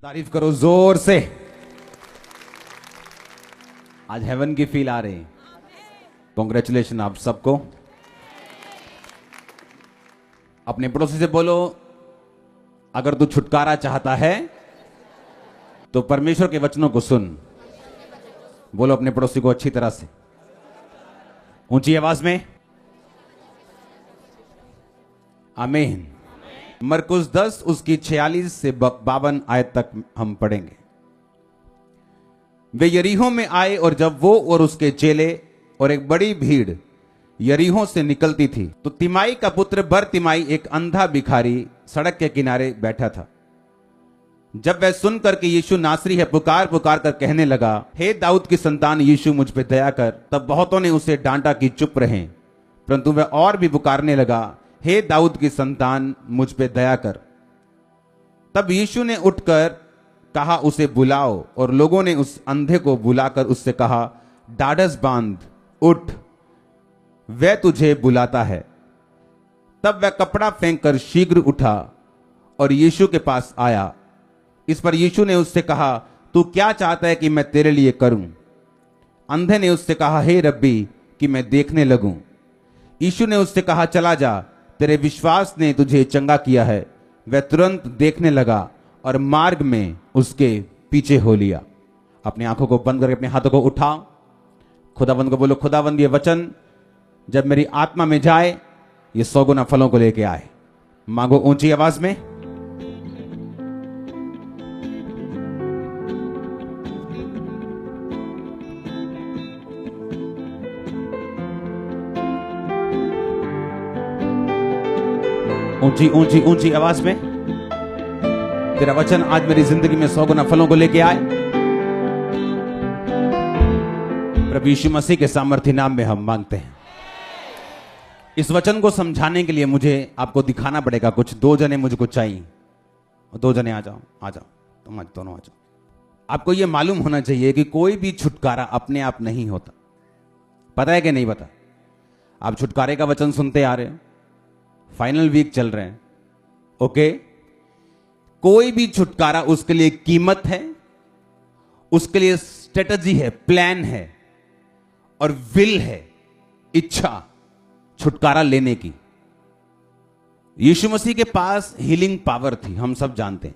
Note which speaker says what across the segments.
Speaker 1: तारीफ करो जोर से। आज हेवन की फील आ रही है। कॉन्ग्रेचुलेशन आप सबको। अपने पड़ोसी से बोलो, अगर तू छुटकारा चाहता है तो परमेश्वर के वचनों को सुन। बोलो अपने पड़ोसी को अच्छी तरह से, ऊंची आवाज में, आमीन। मरकुस 10 उसकी 46 से 52 आयत तक हम पढ़ेंगे। वे यरीहो में आए और जब वो और उसके चेले और एक बड़ी भीड़ यरीहो से निकलती थी तो तिमाई का पुत्र बर तिमाई एक अंधा भिखारी सड़क के किनारे बैठा था। जब वह सुनकर कि यीशु नासरी है, पुकार पुकार कर कहने लगा, हे दाऊद की संतान यीशु मुझ पे दया कर। तब बहुतों ने उसे डांटा कि चुप रहें, परंतु वह और भी पुकारने लगा, हे दाऊद की संतान मुझ पे दया कर। तब यीशु ने उठकर कहा, उसे बुलाओ। और लोगों ने उस अंधे को बुलाकर उससे कहा, ढाढ़स बांध, उठ, वह तुझे बुलाता है। तब वह कपड़ा फेंककर शीघ्र उठा और यीशु के पास आया। इस पर यीशु ने उससे कहा, तू क्या चाहता है कि मैं तेरे लिए करूं? अंधे ने उससे कहा, हे रब्बी, कि मैं देखने लगूं। यीशु ने उससे कहा, चला जा, तेरे विश्वास ने तुझे चंगा किया है। वह तुरंत देखने लगा और मार्ग में उसके पीछे हो लिया। अपनी आंखों को बंद करके अपने हाथों को उठाओ। खुदावंद को बोलो, खुदावंद ये वचन जब मेरी आत्मा में जाए ये 100 गुना फलों को लेके आए। मांगो ऊंची आवाज में। ऊंची ऊंची ऊंची आवाज में। तेरा वचन आज मेरी जिंदगी में 100 गुना फलों को लेके आए। प्रभु यीशु मसीह के सामर्थ्य नाम में हम मांगते हैं। इस वचन को समझाने के लिए मुझे आपको दिखाना पड़ेगा। कुछ 2 जने मुझको चाहिए। 2 जने आ जाओ, आ जाओ, तुम आज दोनों आ जाओ। आपको यह मालूम होना चाहिए कि कोई भी छुटकारा अपने आप नहीं होता। पता है कि नहीं पता? आप छुटकारे का वचन सुनते आ रहे हो, फाइनल वीक चल रहे हैं, ओके। कोई भी छुटकारा उसके लिए कीमत है, उसके लिए स्ट्रेटजी है, प्लान है और विल है, इच्छा छुटकारा लेने की। यीशु मसीह के पास हीलिंग पावर थी, हम सब जानते हैं।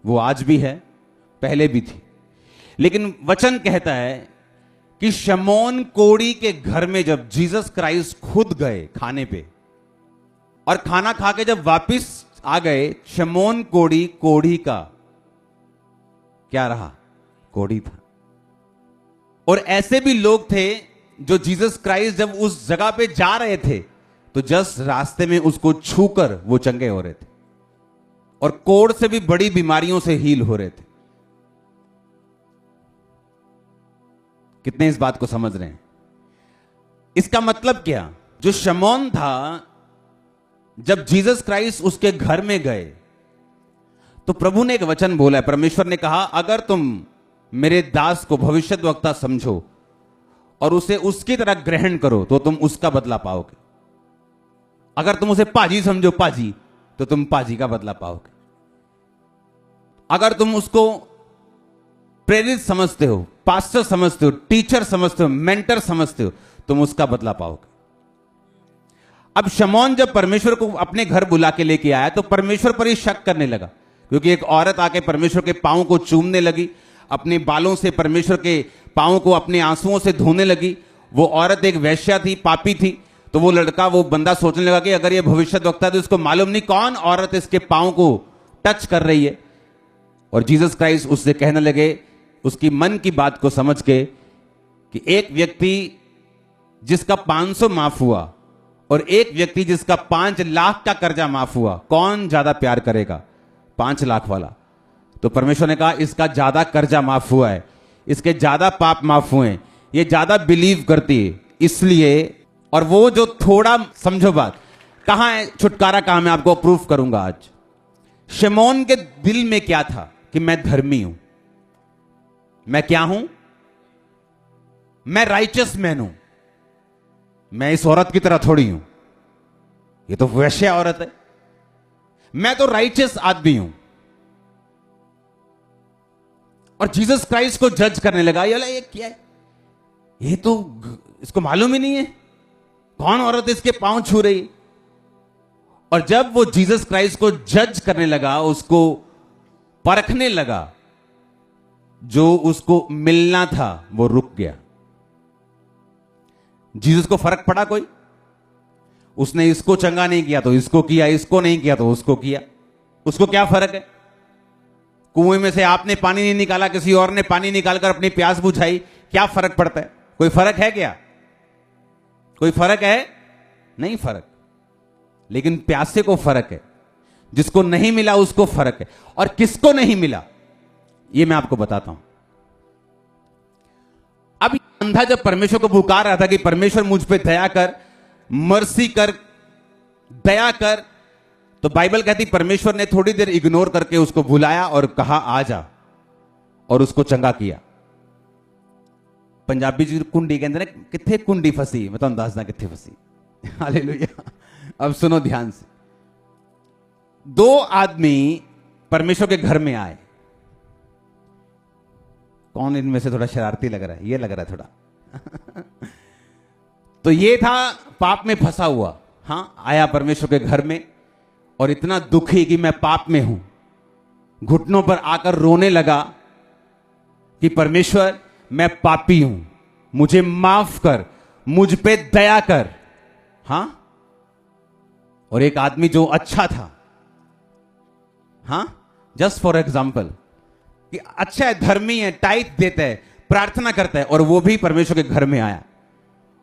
Speaker 1: वो आज भी है, पहले भी थी। लेकिन वचन कहता है कि शमौन कोढ़ी के घर में जब जीसस क्राइस्ट खुद गए खाने पे, और खाना खा के जब वापिस आ गए, शमौन कोढ़ी का क्या रहा? कोढ़ी था। और ऐसे भी लोग थे जो जीसस क्राइस्ट जब उस जगह पे जा रहे थे तो जस्ट रास्ते में उसको छूकर वो चंगे हो रहे थे, और कोढ़ से भी बड़ी बीमारियों से हील हो रहे थे। कितने इस बात को समझ रहे हैं? इसका मतलब क्या? जो शमौन था, जब जीसस क्राइस्ट उसके घर में गए तो प्रभु ने एक वचन बोला है। परमेश्वर ने कहा, अगर तुम मेरे दास को भविष्यद्वक्ता समझो और उसे उसकी तरह ग्रहण करो तो तुम उसका बदला पाओगे। अगर तुम उसे पाजी समझो, पाजी, तो तुम पाजी का बदला पाओगे। अगर तुम उसको प्रेरित समझते हो, पास्टर समझते हो, टीचर समझते हो, मेंटर समझते हो, तुम उसका बदला पाओगे। अब शमौन जब परमेश्वर को अपने घर बुला के लेके आया तो परमेश्वर पर ही शक करने लगा, क्योंकि एक औरत आके परमेश्वर के पांव को चूमने लगी, अपने बालों से परमेश्वर के पांव को अपने आंसुओं से धोने लगी। वो औरत एक वेश्या थी, पापी थी। तो वो लड़का, वो बंदा सोचने लगा कि अगर ये भविष्यद्वक्ता है तो इसको मालूम नहीं कौन औरत इसके पांव को टच कर रही है। और जीसस क्राइस्ट उससे कहने लगे, उसकी मन की बात को समझ के, कि एक व्यक्ति जिसका 500 माफ हुआ और एक व्यक्ति जिसका 5 लाख का कर्जा माफ हुआ, कौन ज्यादा प्यार करेगा? 5 लाख वाला। तो परमेश्वर ने कहा, इसका ज्यादा कर्जा माफ हुआ है, इसके ज्यादा पाप माफ हुए हैं, ये ज्यादा बिलीव करती है, इसलिए। और वो जो थोड़ा, समझो बात, कहां है छुटकारा? कहां? मैं आपको प्रूफ करूंगा आज। शमौन के दिल में क्या था? कि मैं धर्मी हूं। मैं क्या हूं? मैं राइचस मैन हूं। मैं इस औरत की तरह थोड़ी हूं, ये तो वैश्य औरत है। मैं तो राइचस आदमी हूं। और जीसस क्राइस्ट को जज करने लगा, ये क्या है, ये तो इसको मालूम ही नहीं है कौन औरत इसके पांव छू रही। और जब वो जीसस क्राइस्ट को जज करने लगा, उसको परखने लगा, जो उसको मिलना था वो रुक गया। जीसस को फर्क पड़ा कोई? उसने इसको चंगा नहीं किया तो इसको किया, इसको नहीं किया तो उसको किया। उसको क्या फर्क है? कुएं में से आपने पानी नहीं निकाला, किसी और ने पानी निकालकर अपनी प्यास बुझाई, क्या फर्क पड़ता है? कोई फर्क है क्या? कोई फर्क है? नहीं फर्क। लेकिन प्यासे को फर्क है, जिसको नहीं मिला उसको फर्क है। और किसको नहीं मिला ये मैं आपको बताता हूं। अब अंधा जब परमेश्वर को पुकार रहा था कि परमेश्वर मुझ पे दया कर, मर्सी कर, दया कर, तो बाइबल कहती परमेश्वर ने थोड़ी देर इग्नोर करके उसको बुलाया और कहा आ जा, और उसको चंगा किया। पंजाबी जी कुंडी के अंदर किथे कुंडी फसी, मैं तुहानू दसदा किथे फसी। हालेलुया। अब सुनो ध्यान से। दो आदमी परमेश्वर के घर में आए। कौन इनमें से थोड़ा शरारती लग रहा है? ये लग रहा है थोड़ा। तो ये था पाप में फंसा हुआ। हां, आया परमेश्वर के घर में और इतना दुखी कि मैं पाप में हूं, घुटनों पर आकर रोने लगा कि परमेश्वर मैं पापी हूं, मुझे माफ कर, मुझ पे दया कर। हां, और एक आदमी जो अच्छा था, हां, जस्ट फॉर एग्जाम्पल, कि अच्छा है, धर्मी है, टाइट देता है, प्रार्थना करता है, और वो भी परमेश्वर के घर में आया।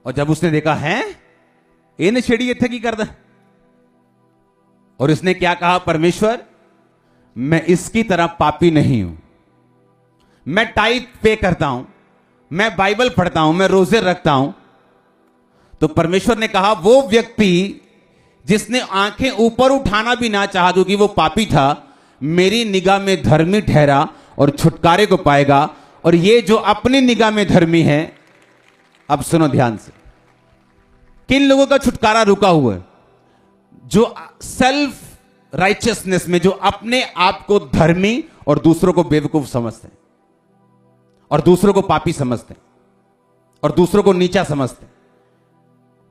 Speaker 1: और जब उसने देखा है ये नशेड़ी इत्थे की करदा, और इसने क्या कहा, परमेश्वर मैं इसकी तरह पापी नहीं हूं, मैं टाइप पे करता हूं, मैं बाइबल पढ़ता हूं, मैं रोजे रखता हूं। तो परमेश्वर ने कहा वो व्यक्ति जिसने आंखें ऊपर उठाना भी ना चाहा क्योंकि वो पापी था, मेरी निगाह में धर्मी ठहरा और छुटकारे को पाएगा। और ये जो अपनी निगाह में धर्मी है, अब सुनो ध्यान से, किन लोगों का छुटकारा रुका हुआ है? जो सेल्फ राइचियसनेस में, जो अपने आप को धर्मी और दूसरों को बेवकूफ समझते हैं, और दूसरों को पापी समझते हैं, और दूसरों को नीचा समझते हैं।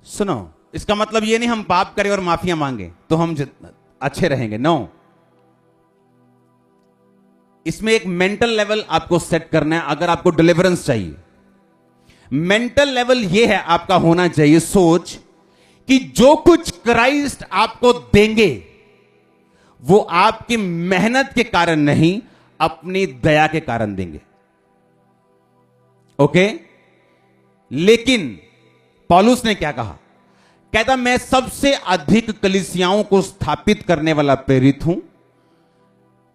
Speaker 1: सुनो, इसका मतलब ये नहीं हम पाप करें और माफिया मांगे तो हम अच्छे रहेंगे। नो, इसमें एक मेंटल लेवल आपको सेट करना है। अगर आपको डिलीवरेंस चाहिए, मेंटल लेवल यह है आपका होना चाहिए सोच कि जो कुछ क्राइस्ट आपको देंगे वो आपकी मेहनत के कारण नहीं, अपनी दया के कारण देंगे। ओके? लेकिन पौलुस ने क्या कहा? कहता मैं सबसे अधिक कलीसियाओं को स्थापित करने वाला प्रेरित हूं,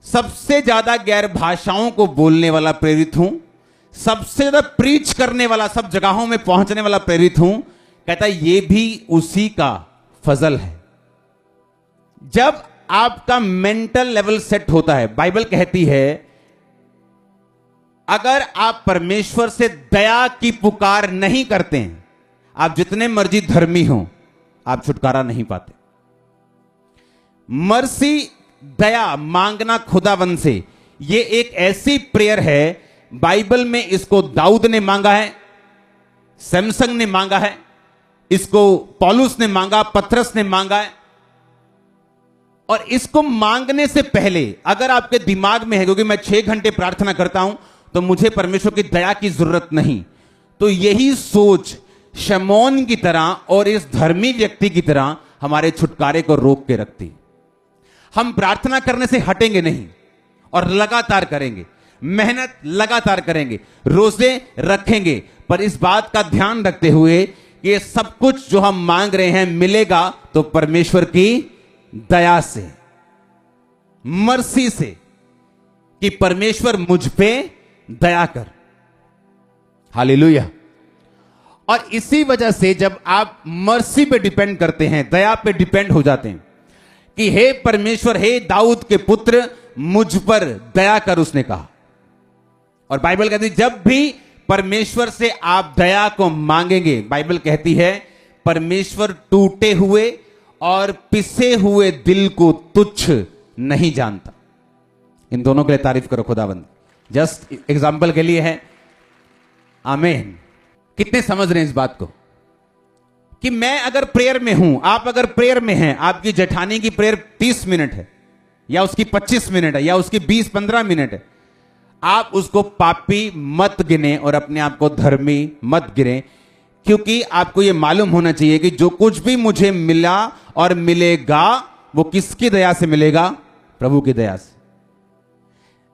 Speaker 1: सबसे ज्यादा गैर भाषाओं को बोलने वाला प्रेरित हूं, सबसे ज्यादा प्रीच करने वाला, सब जगहों में पहुंचने वाला प्रेरित हूं। कहता ये भी उसी का फजल है। जब आपका मेंटल लेवल सेट होता है, बाइबल कहती है अगर आप परमेश्वर से दया की पुकार नहीं करते हैं, आप जितने मर्जी धर्मी हो, आप छुटकारा नहीं पाते। मर्सी, दया मांगना खुदावन से, यह एक ऐसी प्रेयर है, बाइबल में इसको दाऊद ने मांगा है, सैमसंग ने मांगा है, इसको पौलुस ने मांगा, पतरस ने मांगा है। और इसको मांगने से पहले अगर आपके दिमाग में है क्योंकि मैं 6 घंटे प्रार्थना करता हूं तो मुझे परमेश्वर की दया की जरूरत नहीं, तो यही सोच शमौन की तरह और इस धर्मी व्यक्ति की तरह हमारे छुटकारे को रोक के रखती। हम प्रार्थना करने से हटेंगे नहीं और लगातार करेंगे, मेहनत लगातार करेंगे, रोजे रखेंगे, पर इस बात का ध्यान रखते हुए कि ये सब कुछ जो हम मांग रहे हैं मिलेगा तो परमेश्वर की दया से, मर्सी से, कि परमेश्वर मुझ पे दया कर। हालेलुया। और इसी वजह से जब आप मर्सी पे डिपेंड करते हैं, दया पे डिपेंड हो जाते हैं कि हे परमेश्वर, हे दाऊद के पुत्र, मुझ पर दया कर, उसने कहा। और बाइबल कहती है जब भी परमेश्वर से आप दया को मांगेंगे, बाइबल कहती है परमेश्वर टूटे हुए और पिसे हुए दिल को तुच्छ नहीं जानता। इन दोनों के लिए तारीफ करो खुदाबंद। जस्ट एग्जाम्पल के लिए है। आमीन। कितने समझ रहे हैं इस बात को कि मैं अगर प्रेयर में हूं, आप अगर प्रेयर में हैं, आपकी जेठानी की प्रेयर 30 मिनट है या उसकी 25 मिनट है या उसकी 20-15 मिनट है, आप उसको पापी मत गिने और अपने आप को धर्मी मत गिने, क्योंकि आपको यह मालूम होना चाहिए कि जो कुछ भी मुझे मिला और मिलेगा वो किसकी दया से मिलेगा? प्रभु की दया से।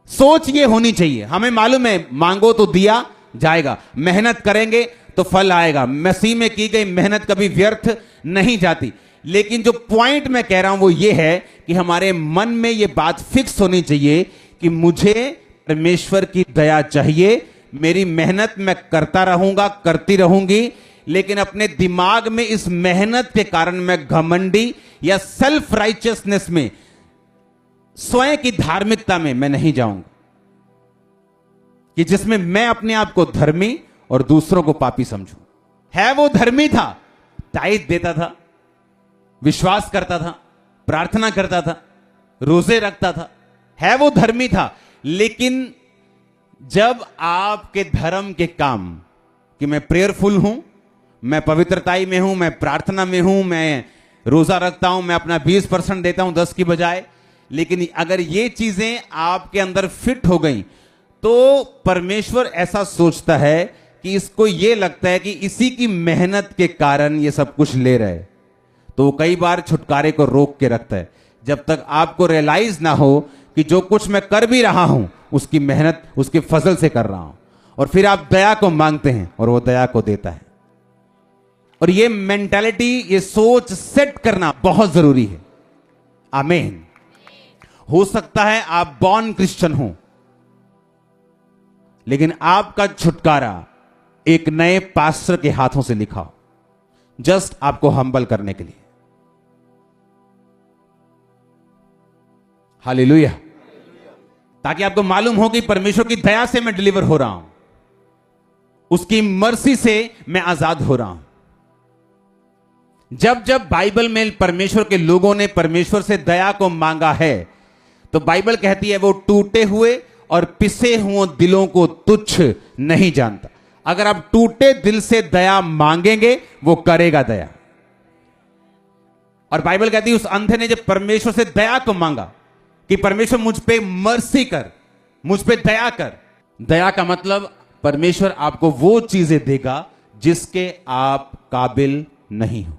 Speaker 1: सोच ये होनी चाहिए। हमें मालूम है मांगो तो दिया जाएगा, मेहनत करेंगे तो फल आएगा, मसीह में की गई मेहनत कभी व्यर्थ नहीं जाती। लेकिन जो पॉइंट मैं कह रहा हूं वो ये है कि हमारे मन में ये बात फिक्स होनी चाहिए कि मुझे परमेश्वर की दया चाहिए। मेरी मेहनत मैं करता रहूंगा, करती रहूंगी, लेकिन अपने दिमाग में इस मेहनत के कारण मैं घमंडी या सेल्फ राइचियसनेस में, स्वयं की धार्मिकता में मैं नहीं जाऊंगा, कि जिसमें मैं अपने आप को धर्मी और दूसरों को पापी समझूं। है वो धर्मी था, टाइट देता था, विश्वास करता था, प्रार्थना करता था, रोजे रखता था, है वो धर्मी था। लेकिन जब आपके धर्म के काम, कि मैं प्रेयरफुल हूं, मैं पवित्रताई में हूं, मैं प्रार्थना में हूं, मैं रोजा रखता हूं, मैं अपना 20% देता हूं 10 की बजाय, लेकिन अगर ये चीजें आपके अंदर फिट हो गई तो परमेश्वर ऐसा सोचता है कि इसको ये लगता है कि इसी की मेहनत के कारण ये सब कुछ ले रहा है, तो वो कई बार छुटकारे को रोक के रखता है, जब तक आपको रियलाइज ना हो कि जो कुछ मैं कर भी रहा हूं उसकी मेहनत उसके फजल से कर रहा हूं। और फिर आप दया को मांगते हैं और वो दया को देता है। और ये मेंटालिटी, ये सोच सेट करना बहुत जरूरी है। आमीन। हो सकता है आप बॉर्न क्रिश्चियन हो, लेकिन आपका छुटकारा एक नए पास्टर के हाथों से लिखा हो, जस्ट आपको हम्बल करने के लिए। हालेलुया। ताकि आपको मालूम हो कि परमेश्वर की दया से मैं डिलीवर हो रहा हूं, उसकी मर्सी से मैं आजाद हो रहा हूं। जब जब बाइबल में परमेश्वर के लोगों ने परमेश्वर से दया को मांगा है, तो बाइबल कहती है वो टूटे हुए और पिसे हुए दिलों को तुच्छ नहीं जानता। अगर आप टूटे दिल से दया मांगेंगे, वो करेगा दया। और बाइबल कहती है उस अंधे ने जब परमेश्वर से दया को मांगा कि परमेश्वर मुझ पे मर्सी कर, मुझ पे दया कर। दया का मतलब परमेश्वर आपको वो चीजें देगा जिसके आप काबिल नहीं हो।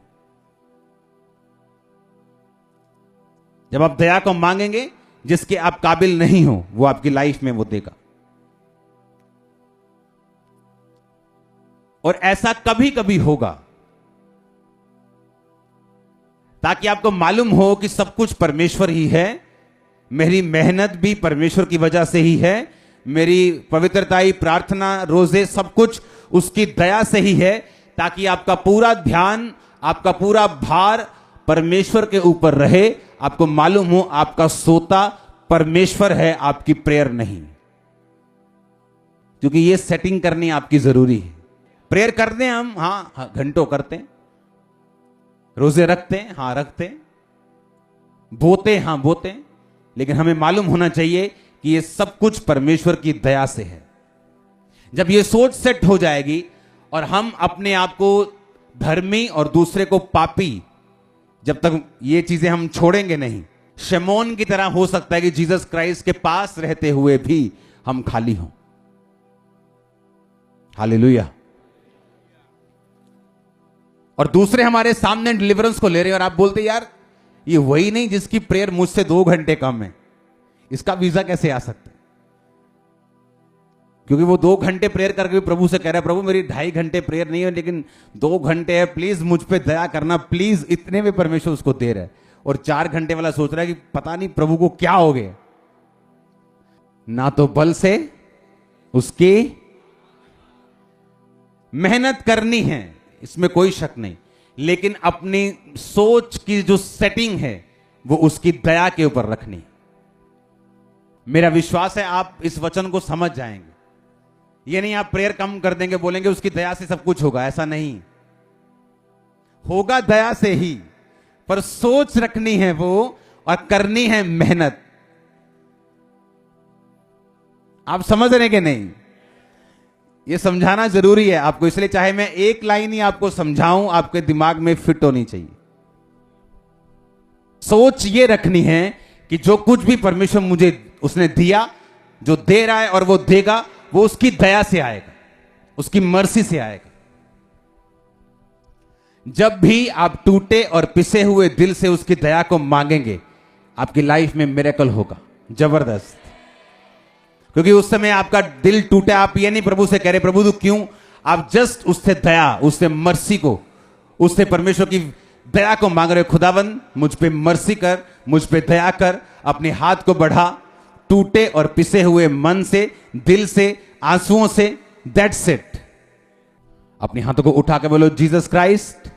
Speaker 1: जब आप दया को मांगेंगे, जिसके आप काबिल नहीं हो, वो आपकी लाइफ में वो देगा। और ऐसा कभी कभी होगा ताकि आपको मालूम हो कि सब कुछ परमेश्वर ही है, मेरी मेहनत भी परमेश्वर की वजह से ही है, मेरी पवित्रताई, प्रार्थना, रोजे सब कुछ उसकी दया से ही है, ताकि आपका पूरा ध्यान, आपका पूरा भार परमेश्वर के ऊपर रहे। आपको मालूम हो आपका सोता परमेश्वर है, आपकी प्रेयर नहीं। क्योंकि ये सेटिंग करनी आपकी जरूरी है। प्रेयर करते हैं हम, हाँ घंटों करते हैं, रोजे रखते हैं, हाँ रखते हैं, बोते हैं, हाँ बोते हैं, लेकिन हमें मालूम होना चाहिए कि ये सब कुछ परमेश्वर की दया से है। जब ये सोच सेट हो जाएगी और हम अपने आप को धर्मी और दूसरे को पापी, जब तक ये चीजें हम छोड़ेंगे नहीं, शमौन की तरह हो सकता है कि जीसस क्राइस्ट के पास रहते हुए भी हम खाली हों। हालेलुया। और दूसरे हमारे सामने डिलीवरेंस को ले रहे हैं और आप बोलते यार ये वही नहीं जिसकी प्रेयर मुझसे 2 घंटे कम है, इसका वीजा कैसे आ सकता है? क्योंकि वो 2 घंटे प्रेयर करके भी प्रभु से कह रहा है प्रभु मेरी 2.5 घंटे प्रेयर नहीं है, लेकिन 2 घंटे है, प्लीज मुझ पे दया करना, प्लीज। इतने में परमेश्वर उसको दे रहा है। और 4 घंटे वाला सोच रहा है कि पता नहीं प्रभु को क्या हो गया। ना तो बल से उसकी मेहनत करनी है, इसमें कोई शक नहीं, लेकिन अपनी सोच की जो सेटिंग है वो उसकी दया के ऊपर रखनी। मेरा विश्वास है आप इस वचन को समझ जाएंगे। ये नहीं आप प्रेयर कम कर देंगे, बोलेंगे उसकी दया से सब कुछ होगा, ऐसा नहीं होगा। दया से ही, पर सोच रखनी है वो और करनी है मेहनत। आप समझ रहे हैं कि नहीं? ये समझाना जरूरी है आपको, इसलिए चाहे मैं एक लाइन ही आपको समझाऊं, आपके दिमाग में फिट होनी चाहिए। सोच ये रखनी है कि जो कुछ भी परमेश्वर मुझे उसने दिया, जो दे रहा है और वो देगा, वो उसकी दया से आएगा, उसकी मर्सी से आएगा। जब भी आप टूटे और पिसे हुए दिल से उसकी दया को मांगेंगे, आपकी लाइफ में मिरेकल होगा, जबरदस्त। क्योंकि उस समय आपका दिल टूटा, आप ये नहीं प्रभु से कह रहे प्रभु तू क्यों, आप जस्ट उससे दया, उससे मर्सी को, उससे परमेश्वर की दया को मांग रहे हो। खुदावन मुझ पे मर्सी कर, मुझ पे दया कर, अपने हाथ को बढ़ा, टूटे और पिसे हुए मन से, दिल से, आंसुओं से, दैट्स इट। अपने हाथों को उठा के बोलो जीसस क्राइस्ट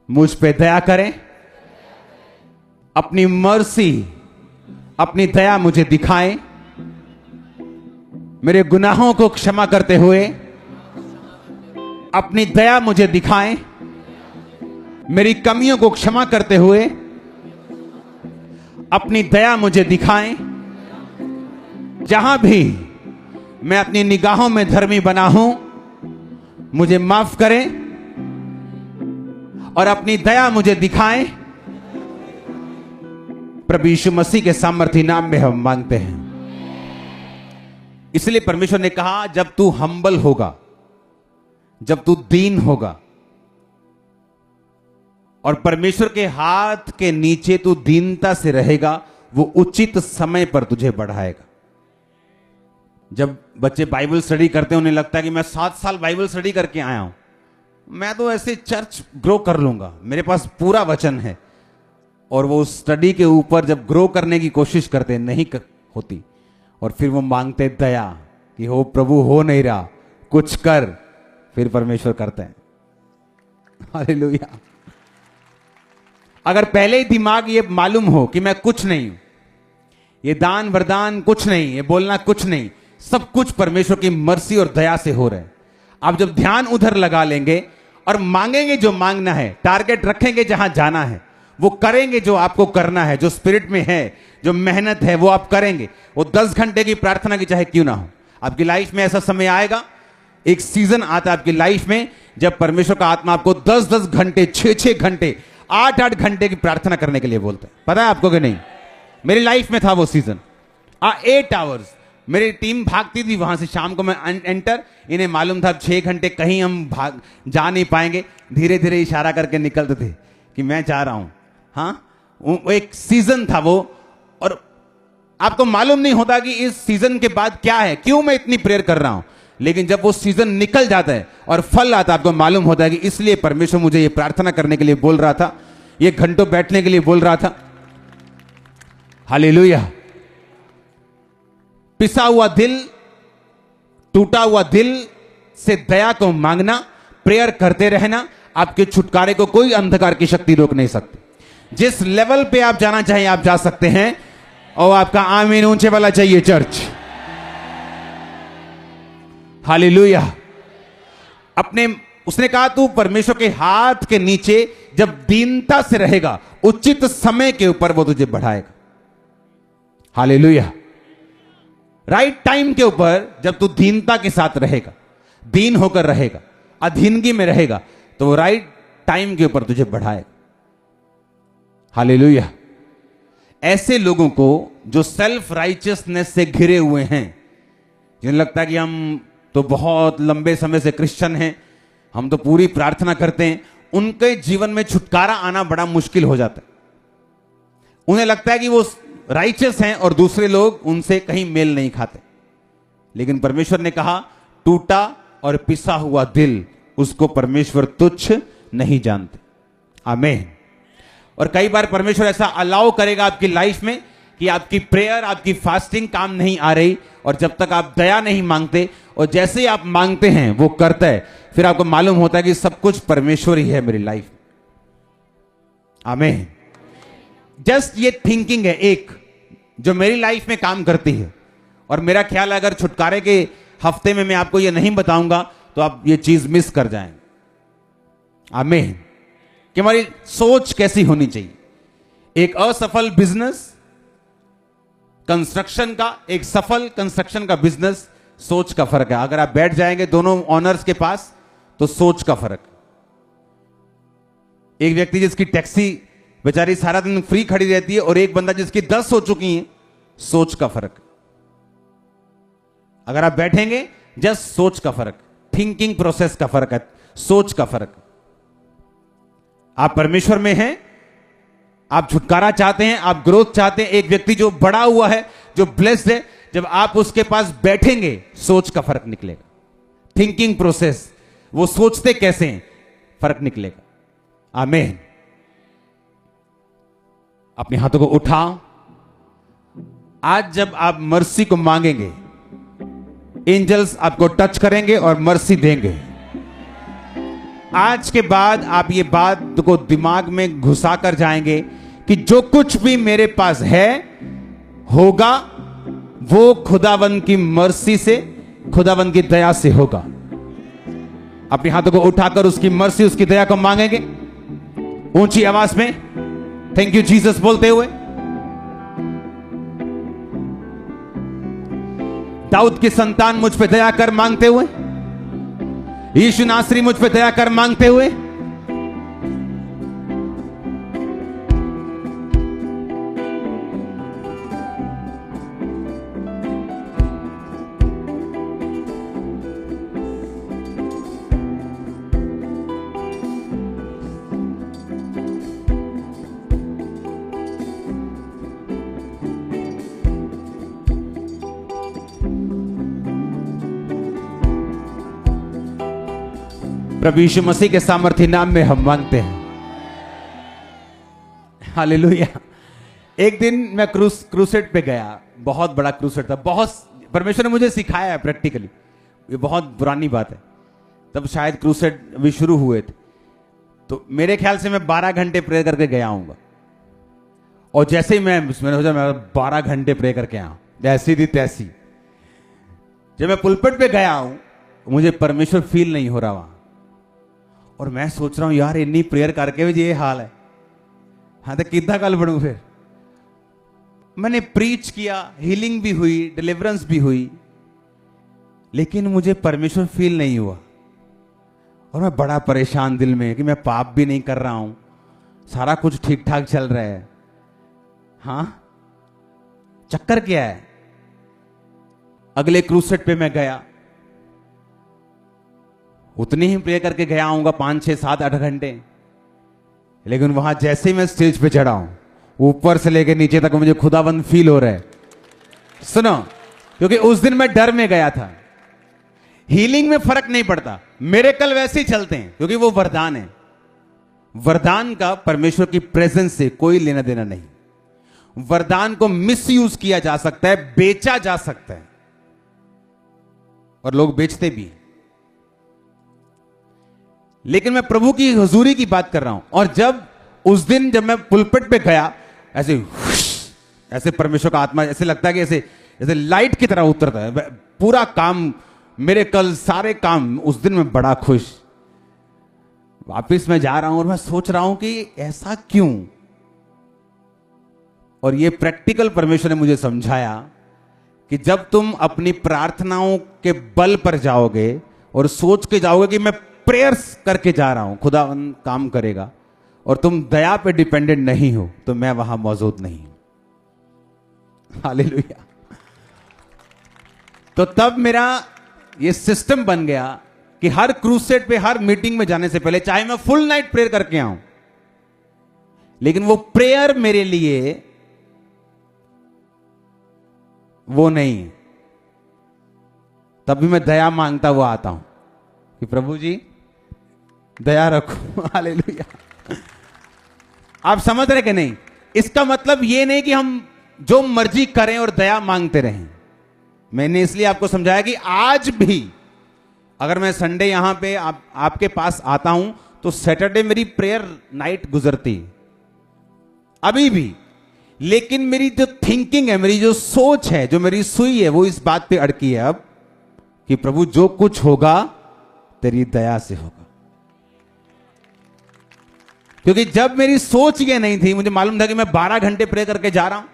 Speaker 1: मुझ पे दया करें, अपनी मर्सी, अपनी दया मुझे दिखाएं, मेरे गुनाहों को क्षमा करते हुए अपनी दया मुझे दिखाएं, मेरी कमियों को क्षमा करते हुए अपनी दया मुझे दिखाएं। जहां भी मैं अपनी निगाहों में धर्मी बना हूं, मुझे माफ करें और अपनी दया मुझे दिखाएं। प्रभु यीशु मसीह के सामर्थी नाम में हम मांगते हैं। इसलिए परमेश्वर ने कहा जब तू हम्बल होगा, जब तू दीन होगा और परमेश्वर के हाथ के नीचे तू दीनता से रहेगा, वो उचित समय पर तुझे बढ़ाएगा। जब बच्चे बाइबल स्टडी करते हैं, उन्हें लगता है कि मैं 7 साल बाइबल स्टडी करके आया हूं, मैं तो ऐसे चर्च ग्रो कर लूंगा, मेरे पास पूरा वचन है। और वो स्टडी के ऊपर जब ग्रो करने की कोशिश करते, नहीं होती, और फिर वो मांगते दया कि हो प्रभु हो नहीं रहा, कुछ कर, फिर परमेश्वर करते हैं। हालेलुया। अगर पहले ही दिमाग ये मालूम हो कि मैं कुछ नहीं हूं, ये दान वरदान कुछ नहीं, ये बोलना कुछ नहीं, सब कुछ परमेश्वर की मर्सी और दया से हो रहा है, आप जब ध्यान उधर लगा लेंगे और मांगेंगे जो मांगना है, टारगेट रखेंगे जहां जाना है, वो करेंगे जो आपको करना है, जो स्पिरिट में है, जो मेहनत है वो आप करेंगे। वो 10 घंटे की प्रार्थना की चाहे क्यों ना हो, आपकी लाइफ में ऐसा समय आएगा, एक सीजन आता है आपकी लाइफ में जब परमेश्वर का आत्मा आपको 10-10 घंटे, 6-6 घंटे, 8-8 घंटे की प्रार्थना करने के लिए बोलता है। पता है आपको कि नहीं? मेरी लाइफ में था वो सीजन। 8 आवर्स मेरी टीम भागती थी वहां से, शाम को मैं एंटर, इन्हें मालूम था 6 घंटे कहीं हम भाग जा नहीं पाएंगे, धीरे धीरे इशारा करके निकलते थे कि मैं जा रहा हूं। हाँ, वो एक सीजन था वो, और आपको मालूम नहीं होता कि इस सीजन के बाद क्या है, क्यों मैं इतनी प्रेयर कर रहा हूं, लेकिन जब वो सीजन निकल जाता है और फल आता है, आपको मालूम होता है कि इसलिए परमेश्वर मुझे ये प्रार्थना करने के लिए बोल रहा था, ये घंटों बैठने के लिए बोल रहा था। हालेलुया। पिसा हुआ दिल, टूटा हुआ दिल से दया को मांगना, प्रेयर करते रहना, आपके छुटकारे को कोई अंधकार की शक्ति रोक नहीं सकती। जिस लेवल पे आप जाना चाहिए आप जा सकते हैं, और आपका आमीन ऊंचे वाला चाहिए चर्च। हालेलुया। अपने उसने कहा तू परमेश्वर के हाथ के नीचे जब दीनता से रहेगा, उचित समय के ऊपर वो तुझे बढ़ाएगा। हालेलुया। राइट टाइम के ऊपर जब तू दीनता के साथ रहेगा, दीन होकर रहेगा, अधीनगी में रहेगा, तो वो राइट टाइम के ऊपर तुझे बढ़ाएगा। हालेलुया। ऐसे लोगों को जो सेल्फ राइचियसनेस से घिरे हुए हैं, जिन्हें लगता है कि हम तो बहुत लंबे समय से क्रिश्चियन हैं, हम तो पूरी प्रार्थना करते हैं, उनके जीवन में छुटकारा आना बड़ा मुश्किल हो जाता है। उन्हें लगता है कि वो राइचियस हैं और दूसरे लोग उनसे कहीं मेल नहीं खाते। लेकिन परमेश्वर ने कहा टूटा और पिसा हुआ दिल, उसको परमेश्वर तुच्छ नहीं जानते। आमीन। और कई बार परमेश्वर ऐसा अलाउ करेगा आपकी लाइफ में कि आपकी प्रेयर, आपकी फास्टिंग काम नहीं आ रही, और जब तक आप दया नहीं मांगते, और जैसे ही आप मांगते हैं वो करता है, फिर आपको मालूम होता है कि सब कुछ परमेश्वर ही है मेरी लाइफ में। आमीन। जस्ट ये थिंकिंग है एक, जो मेरी लाइफ में काम करती है, और मेरा ख्याल है अगर छुटकारे के हफ्ते में मैं आपको ये नहीं बताऊंगा तो आप ये चीज मिस कर जाएंगे। आमीन। कि हमारी सोच कैसी होनी चाहिए। एक असफल बिजनेस कंस्ट्रक्शन का, एक सफल कंस्ट्रक्शन का बिजनेस, सोच का फर्क है। अगर आप बैठ जाएंगे दोनों ऑनर्स के पास तो सोच का फर्क। एक व्यक्ति जिसकी टैक्सी बेचारी सारा दिन फ्री खड़ी रहती है और एक बंदा जिसकी 10 हो चुकी है, सोच का फर्क। अगर आप बैठेंगे, जस्ट सोच का फर्क, थिंकिंग प्रोसेस का फर्क है, सोच का फर्क। आप परमेश्वर में हैं, आप छुटकारा चाहते हैं, आप ग्रोथ चाहते हैं। एक व्यक्ति जो बड़ा हुआ है, जो ब्लेस्ड है, जब आप उसके पास बैठेंगे, सोच का फर्क निकलेगा, थिंकिंग प्रोसेस, वो सोचते कैसे हैं, फर्क निकलेगा। आमीन। अपने हाथों को उठाओ। आज जब आप मर्सी को मांगेंगे, एंजल्स आपको टच करेंगे और मर्सी देंगे। आज के बाद आप ये बात को दिमाग में घुसा कर जाएंगे कि जो कुछ भी मेरे पास है होगा, वो खुदावंद की मर्सी से, खुदावंद की दया से होगा। अपने हाथों को उठाकर उसकी मर्सी, उसकी दया को मांगेंगे ऊंची आवाज में, थैंक यू जीसस बोलते हुए। दाऊद की संतान मुझ पे दया कर मांगते हुए, यीशु नासरी मुझ पे दया कर मांगते हुए। प्रभु यीशु मसीह के सामर्थ्य नाम में हम मांगते हैं। हालेलुया। एक दिन मैं क्रूसेड पे गया, बहुत बड़ा क्रूसेड था, बहुत परमेश्वर ने मुझे सिखाया है प्रैक्टिकली, ये बहुत पुरानी बात है। तब शायद क्रूसेड भी शुरू हुए थे, तो मेरे ख्याल से मैं 12 घंटे प्रे करके गया हूँगा। और जैसे ही मैंने सोचा मैं 12 घंटे प्रे करके आया, जैसी थी तैसी। जब मैं पुलपिट पे गया हूं, मुझे परमेश्वर फील नहीं हो रहा वहां, और मैं सोच रहा हूं यार इतनी प्रेयर करके भी ये हाल है, हाँ तो कितना कल बढ़ू। फिर मैंने प्रीच किया, हीलिंग भी हुई, डिलीवरेंस भी हुई, लेकिन मुझे परमेश्वर फील नहीं हुआ। और मैं बड़ा परेशान दिल में कि मैं पाप भी नहीं कर रहा हूं, सारा कुछ ठीक ठाक चल रहा है, हाँ चक्कर क्या है। अगले क्रूसेड पे मैं गया, उतनी ही प्रे करके गया हूंगा 5, 6, 7, 8 घंटे, लेकिन वहां जैसे ही मैं स्टेज पे चढ़ा हूं, ऊपर से लेकर नीचे तक मुझे खुदाबंद फील हो रहा है। सुनो, क्योंकि उस दिन मैं डर में गया था। हीलिंग में फर्क नहीं पड़ता, मिरेकल वैसे ही चलते हैं, क्योंकि वो वरदान है। वरदान का परमेश्वर की प्रेजेंस से कोई लेना देना नहीं। वरदान को मिसयूज किया जा सकता है, बेचा जा सकता है, और लोग बेचते भी। लेकिन मैं प्रभु की हुजूरी की बात कर रहा हूं। और जब उस दिन जब मैं पुलपिट पे गया, ऐसे परमेश्वर का आत्मा ऐसे लगता है कि ऐसे लाइट की तरह उतरता है। पूरा काम, मेरे कल सारे काम, उस दिन मैं बड़ा खुश। वापिस मैं जा रहा हूं और मैं सोच रहा हूं कि ऐसा क्यों। और ये प्रैक्टिकल परमेश्वर ने मुझे समझाया कि जब तुम अपनी प्रार्थनाओं के बल पर जाओगे और सोच के जाओगे कि मैं प्रेयर्स करके जा रहा हूं, खुदावंद काम करेगा, और तुम दया पे डिपेंडेंट नहीं हो, तो मैं वहां मौजूद नहीं हूं। हालेलुया। तो तब मेरा ये सिस्टम बन गया कि हर क्रूसेड पे, हर मीटिंग में जाने से पहले, चाहे मैं फुल नाइट प्रेयर करके आऊं, लेकिन वो प्रेयर मेरे लिए वो नहीं है। तब भी मैं दया मांगता हुआ आता हूं कि प्रभु जी दया रखो। हालेलुया। आप समझ रहे कि नहीं? इसका मतलब ये नहीं कि हम जो मर्जी करें और दया मांगते रहें। मैंने इसलिए आपको समझाया कि आज भी अगर मैं संडे यहां पे आपके पास आता हूं, तो सैटरडे मेरी प्रेयर नाइट गुजरती है अभी भी। लेकिन मेरी जो थिंकिंग है, मेरी जो सोच है, जो मेरी सुई है, वो इस बात पे अड़की है अब कि प्रभु जो कुछ होगा तेरी दया से होगा। क्योंकि जब मेरी सोच ये नहीं थी, मुझे मालूम था कि मैं 12 घंटे प्रे करके जा रहा हूं,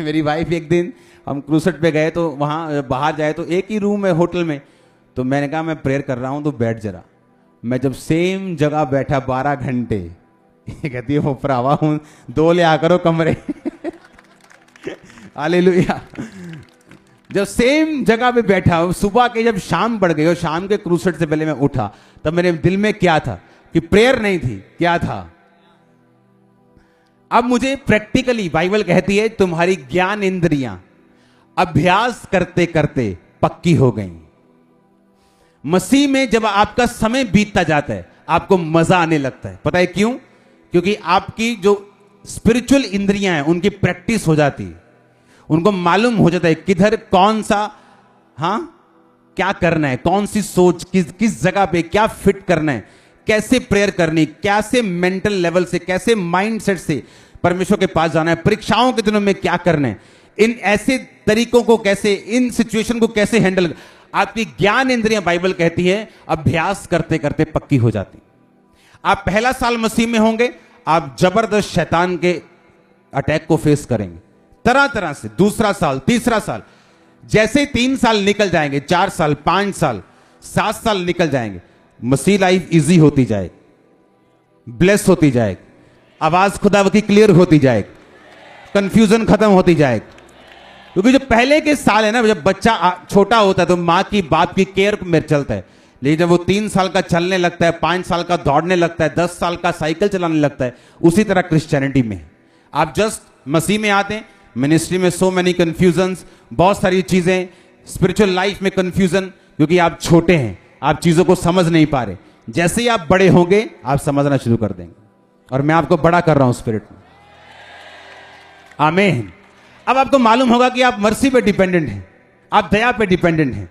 Speaker 1: मेरी वाइफ एक दिन हम क्रूसेट पे गए तो वहाँ बाहर जाए तो एक ही रूम है होटल में, तो मैंने कहा मैं प्रेयर कर रहा हूँ तो बैठ जरा। मैं जब सेम जगह बैठा 12 घंटे, कहती है वो भरावा हूँ 2 ले आ करो कमरे। हालेलुया। जब सेम जगह पे बैठा, सुबह के जब शाम पड़ गई और शाम के क्रूसेट से पहले मैं उठा, तब मेरे दिल में क्या था कि प्रेयर नहीं थी, क्या था? अब मुझे प्रैक्टिकली बाइबल कहती है तुम्हारी ज्ञान इंद्रियां अभ्यास करते करते पक्की हो गई। मसीह में जब आपका समय बीतता जाता है आपको मजा आने लगता है। पता है क्यों? क्योंकि आपकी जो स्पिरिचुअल इंद्रियां हैं उनकी प्रैक्टिस हो जाती है, उनको मालूम हो जाता है किधर कौन सा क्या करना है, कौन सी सोच किस जगह पे क्या फिट करना है, कैसे प्रेयर करनी, कैसे मेंटल लेवल से, कैसे माइंडसेट से परमेश्वर के पास जाना है, परीक्षाओं के दिनों में क्या करना है, इन ऐसे तरीकों को कैसे, इन सिचुएशन को कैसे हैंडल। आपकी ज्ञान इंद्रियां बाइबल कहती है अभ्यास करते करते पक्की हो जाती। आप पहला साल मसीह में होंगे, आप जबरदस्त शैतान के अटैक को फेस करेंगे तरह तरह से। दूसरा साल, तीसरा साल, जैसे 3 साल निकल जाएंगे, 4 साल, 5 साल, 7 साल निकल जाएंगे, मसीह लाइफ इजी होती जाएगी, ब्लेस होती जाएगी, आवाज खुदा की क्लियर होती जाएगी, कंफ्यूजन खत्म होती जाएगी। क्योंकि जो पहले के साल है ना, जब बच्चा छोटा होता है तो माँ की बाप की केयर में चलता है, लेकिन जब वो 3 साल का चलने लगता है, 5 साल का दौड़ने लगता है, 10 साल का साइकिल चलाने लगता है, उसी तरह क्रिश्चियनिटी में आप जस्ट मसीह में आते हैं, मिनिस्ट्री में सो मेनी कंफ्यूजन्स, बहुत सारी चीजें, स्पिरिचुअल लाइफ में कंफ्यूजन, क्योंकि आप छोटे हैं, आप चीजों को समझ नहीं पा रहे। जैसे ही आप बड़े होंगे आप समझना शुरू कर देंगे, और मैं आपको बड़ा कर रहा हूं स्पिरिट में। आमीन। अब आपको मालूम होगा कि आप मर्सी पे डिपेंडेंट हैं, आप दया पे डिपेंडेंट हैं।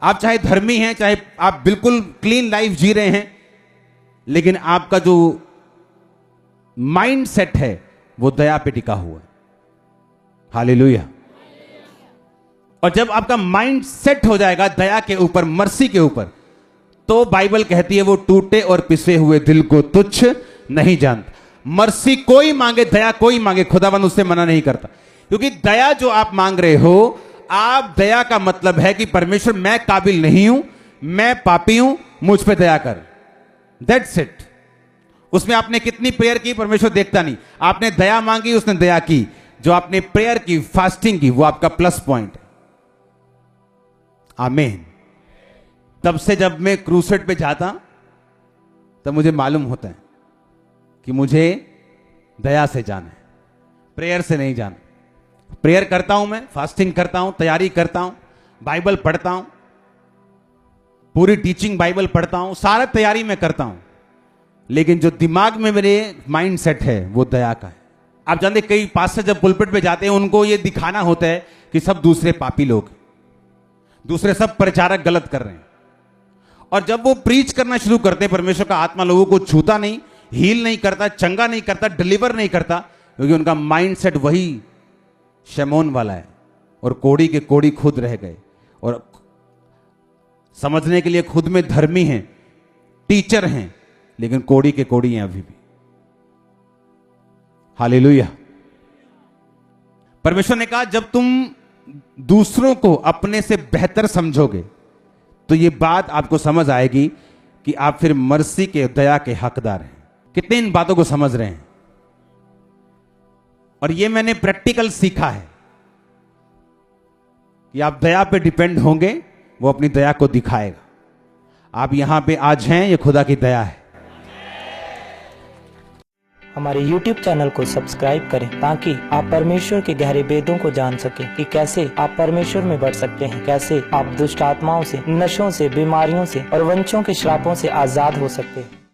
Speaker 1: आप चाहे धर्मी हैं, चाहे आप बिल्कुल क्लीन लाइफ जी रहे हैं, लेकिन आपका जो माइंड सेट है वो दया पे टिका हुआ है। हालेलुया। और जब आपका माइंड सेट हो जाएगा दया के ऊपर, मर्सी के ऊपर, तो बाइबल कहती है वो टूटे और पिसे हुए दिल को तुच्छ नहीं जानता। मर्सी कोई मांगे, दया कोई मांगे, खुदावंद उससे मना नहीं करता। क्योंकि दया जो आप मांग रहे हो, आप दया का मतलब है कि परमेश्वर मैं काबिल नहीं हूं, मैं पापी हूं, मुझ पे दया कर। That's it. उसमें आपने कितनी प्रेयर की परमेश्वर देखता नहीं, आपने दया मांगी, उसने दया की। जो आपने प्रेयर की, फास्टिंग की, वो आपका प्लस पॉइंट है। आमीन। तब से जब मैं क्रूसेट पे जाता तब मुझे मालूम होता है कि मुझे दया से जाना है, प्रेयर से नहीं जाना। प्रेयर करता हूं मैं, फास्टिंग करता हूं, तैयारी करता हूं, बाइबल पढ़ता हूं, पूरी टीचिंग बाइबल पढ़ता हूं, सारा तैयारी मैं करता हूं, लेकिन जो दिमाग में मेरे माइंड सेट है वो दया का है। आप जानते कई पास्टर जब पुलपिट पे जाते हैं उनको ये दिखाना होता है कि सब दूसरे पापी लोग, दूसरे सब प्रचारक गलत कर रहे हैं। और जब वो प्रीच करना शुरू करते हैं, परमेश्वर का आत्मा लोगों को छूता नहीं, हील नहीं करता, चंगा नहीं करता, डिलीवर नहीं करता, क्योंकि उनका माइंडसेट वही शमौन वाला है। और कोड़ी के कोड़ी खुद रह गए, और समझने के लिए खुद में धर्मी हैं, टीचर हैं, लेकिन कोड़ी के कोड़ी हैं अभी भी। हालेलुया। परमेश्वर ने कहा जब तुम दूसरों को अपने से बेहतर समझोगे तो ये बात आपको समझ आएगी कि आप फिर मर्सी के, दया के हकदार हैं। कितने इन बातों को समझ रहे हैं? और ये मैंने प्रैक्टिकल सीखा है कि आप दया पे डिपेंड होंगे, वो अपनी दया को दिखाएगा। आप यहां पे आज हैं, ये खुदा की दया है।
Speaker 2: हमारे YouTube चैनल को सब्सक्राइब करें ताकि आप परमेश्वर के गहरे भेदों को जान सकें कि कैसे आप परमेश्वर में बढ़ सकते हैं, कैसे आप दुष्ट आत्माओं से, नशों से, बीमारियों से और वंशों के श्रापों से आजाद हो सकते हैं।